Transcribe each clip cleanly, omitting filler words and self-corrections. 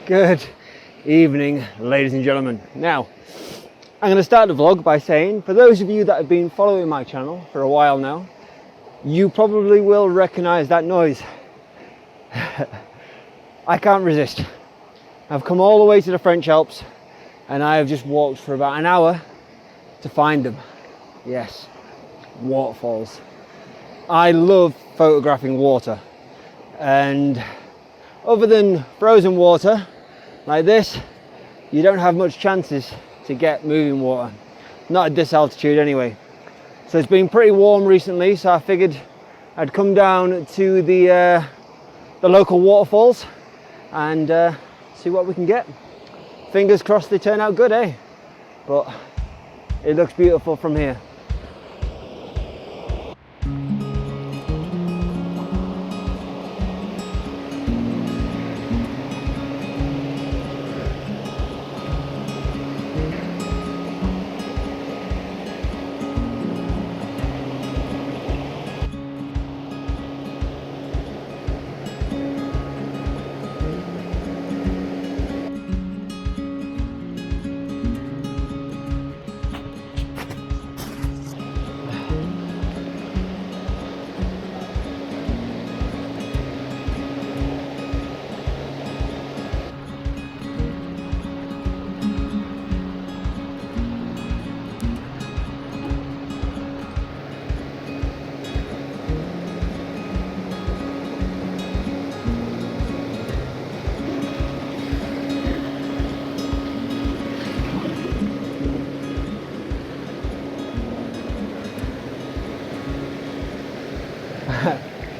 Good evening, ladies and gentlemen. Now, I'm going to start the vlog by saying, for those of you that have been following my channel for a while now, you probably will recognize that noise. I can't resist. I've come all the way to the French Alps and I have just walked for about an hour to find them. Yes, waterfalls. I love photographing water, and other than frozen water like this, you don't have much chances to get moving water, not at this altitude anyway. So it's been pretty warm recently, so I figured I'd come down to the local waterfalls and see what we can get. Fingers crossed they turn out good, eh? But it looks beautiful from here.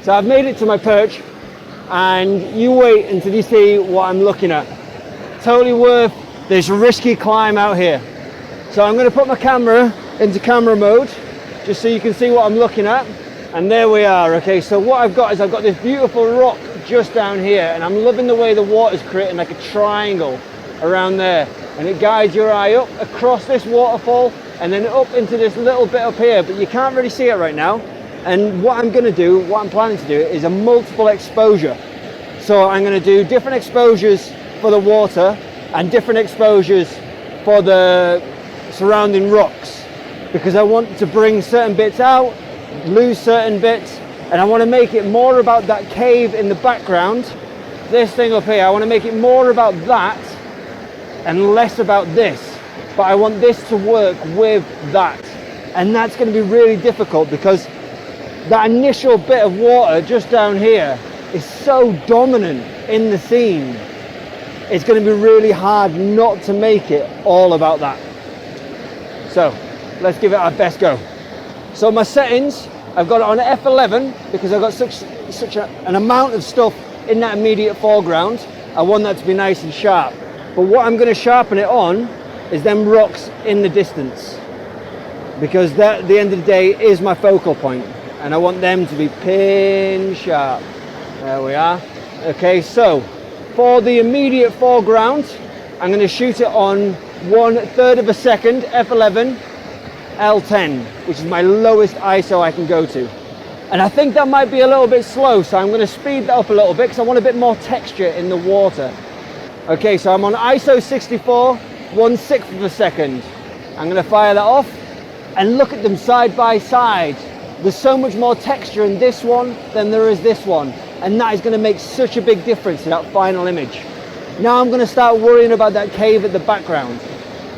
So I've made it to my perch, and you wait until you see what I'm looking at. Totally worth this risky climb out here. So I'm going to put my camera into camera mode just so you can see what I'm looking at. And there we are. Okay, so what I've got is I've got this beautiful rock just down here, and I'm loving the way the water's creating like a triangle around there, and it guides your eye up across this waterfall and then up into this little bit up here, but you can't really see it right now. And what I'm planning to do is a multiple exposure. So I'm going to do different exposures for the water and different exposures for the surrounding rocks, because I want to bring certain bits out, lose certain bits, and I want to make it more about that cave in the background. This thing up here, I want to make it more about that and less about this, but I want this to work with that. And that's going to be really difficult because that initial bit of water just down here is so dominant in the scene. It's going to be really hard not to make it all about that. So let's give it our best go. So my settings, I've got it on F11 because I've got such an amount of stuff in that immediate foreground. I want that to be nice and sharp. But what I'm going to sharpen it on is them rocks in the distance, because that at the end of the day is my focal point, and I want them to be pin sharp. There we are. Okay, so for the immediate foreground, I'm going to shoot it on 1/3 of a second, F11, L10, which is my lowest ISO I can go to. And I think that might be a little bit slow, so I'm going to speed that up a little bit because I want a bit more texture in the water. Okay, so I'm on ISO 64, 1/6 of a second. I'm going to fire that off and look at them side by side. There's so much more texture in this one than there is this one, and that is going to make such a big difference to that final image. Now I'm going to start worrying about that cave at the background.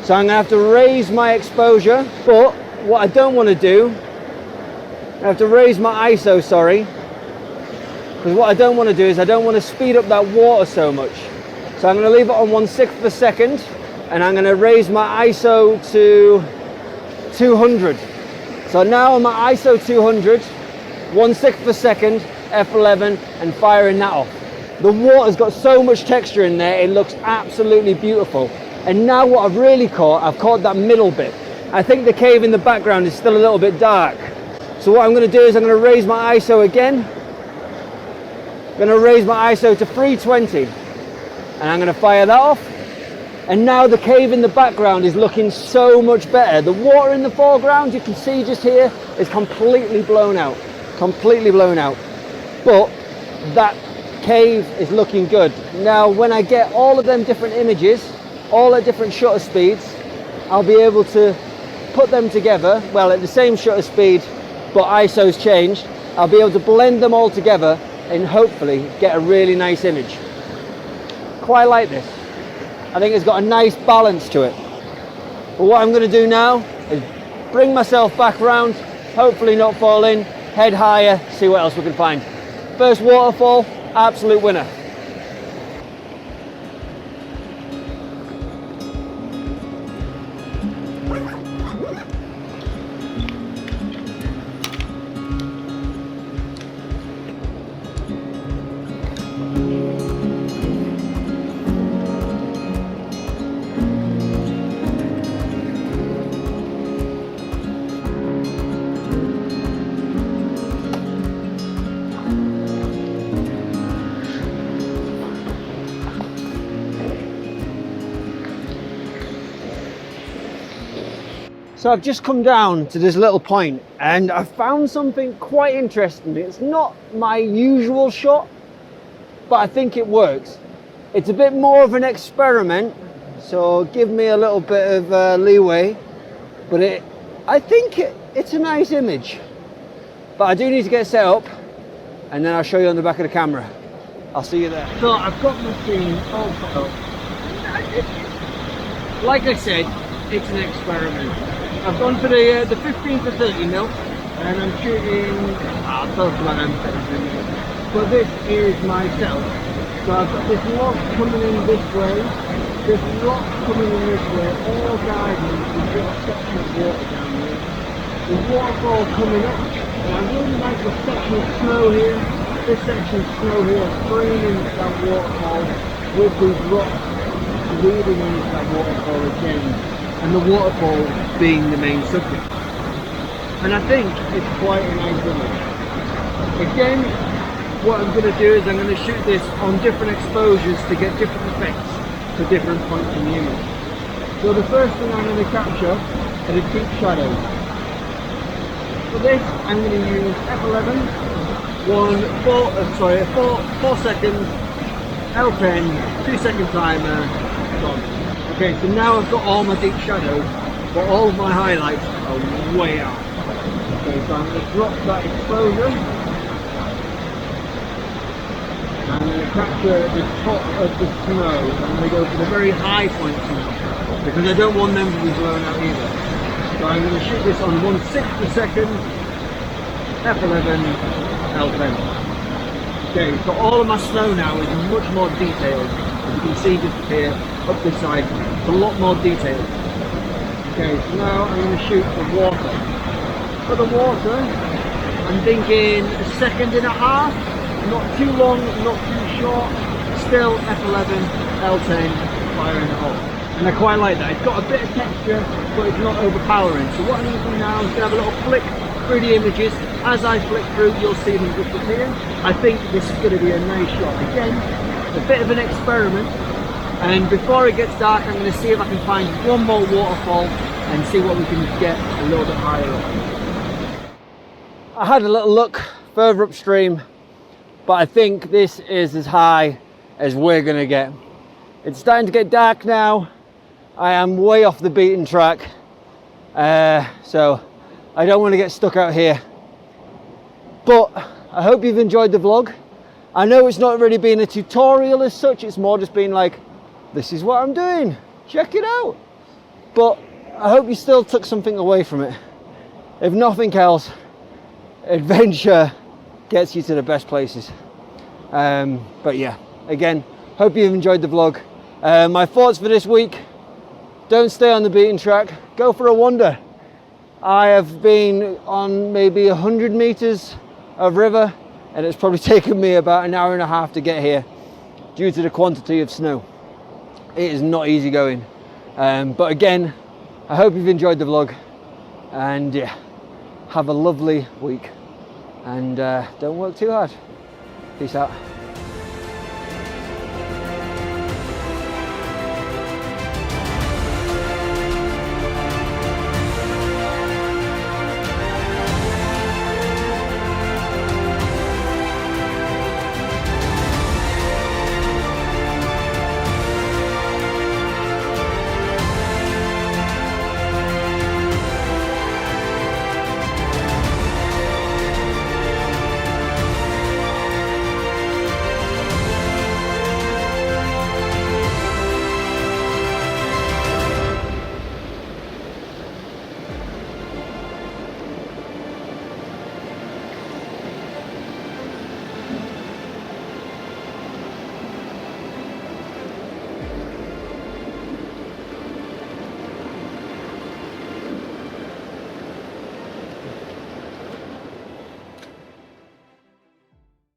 So I'm going to have to raise my exposure, but what I don't want to do, I have to raise my ISO, sorry, because what I don't want to do is I don't want to speed up that water so much. So I'm going to leave it on 1/6 of a second, and I'm going to raise my ISO to 200. So now on my ISO 200, 1/6 of a second, F11, and firing that off. The water's got so much texture in there, it looks absolutely beautiful. And now what I've really caught, I've caught that middle bit. I think the cave in the background is still a little bit dark. So what I'm going to do is I'm going to raise my ISO again. I'm going to raise my ISO to 320, and I'm going to fire that off. And now the cave in the background is looking so much better. The water in the foreground, you can see just here, is completely blown out. Completely blown out. But that cave is looking good. Now, when I get all of them different images, all at different shutter speeds, I'll be able to put them together, well, at the same shutter speed, but ISO's changed. I'll be able to blend them all together and hopefully get a really nice image. Quite like this. I think it's got a nice balance to it. But what I'm going to do now is bring myself back around, hopefully not fall in, head higher, see what else we can find. First waterfall, absolute winner. So I've just come down to this little point and I found something quite interesting. It's not my usual shot, but I think it works. It's a bit more of an experiment, so give me a little bit of leeway, but I think it's a nice image. But I do need to get set up and then I'll show you on the back of the camera. I'll see you there. So I've got my scene all set up. Like I said, it's an experiment. I've gone for the 15 to 30 mil and I'm shooting close to what I'm saying. But this is myself. So I've got this lock coming in this way, this lock coming in this way, all guiding. We've got a section of water down here. The waterfall coming up, and I really like the section of snow here. This section of snow here framing that waterfall with these rocks leading into that waterfall again. And the waterfall being the main subject. And I think it's quite a nice image. Again, what I'm going to do is I'm going to shoot this on different exposures to get different effects for different points in the image. So the first thing I'm going to capture are the deep shadows. For this, I'm going to use F11, 4 seconds, L10, 2 second timer, gone. Okay, so now I've got all my deep shadows, but all of my highlights are way out. Okay, so I'm going to drop that exposure. I'm going to capture the top of the snow. I'm going to go for the very high points because I don't want them to be blown out either. So I'm going to shoot this on 1/6 a second, F11, L10. Okay, so all of my snow now is much more detailed. As you can see just here, up this side, it's a lot more detailed. Okay, so now I'm going to shoot the water. For the water, I'm thinking 1.5 seconds, not too long, not too short, still F11, L10, firing it off. And I quite like that. It's got a bit of texture, but it's not overpowering. So what I'm going to do now is going to have a little flick through the images. As I flick through, you'll see them disappear. I think this is going to be a nice shot. Again, a bit of an experiment. And before it gets dark, I'm going to see if I can find one more waterfall and see what we can get a little bit higher up. I had a little look further upstream, but I think this is as high as we're going to get. It's starting to get dark now. I am way off the beaten track, so I don't want to get stuck out here. But I hope you've enjoyed the vlog. I know it's not really been a tutorial as such, it's more just been like, this is what I'm doing, check it out. But I hope you still took something away from it. If nothing else, adventure gets you to the best places. But yeah, again, hope you've enjoyed the vlog. My thoughts for this week: don't stay on the beaten track, go for a wander. I have been on maybe 100 meters of river and it's probably taken me about 1.5 hours to get here due to the quantity of snow. It is not easy going, but again, I hope you've enjoyed the vlog, and yeah, have a lovely week and don't work too hard. Peace out.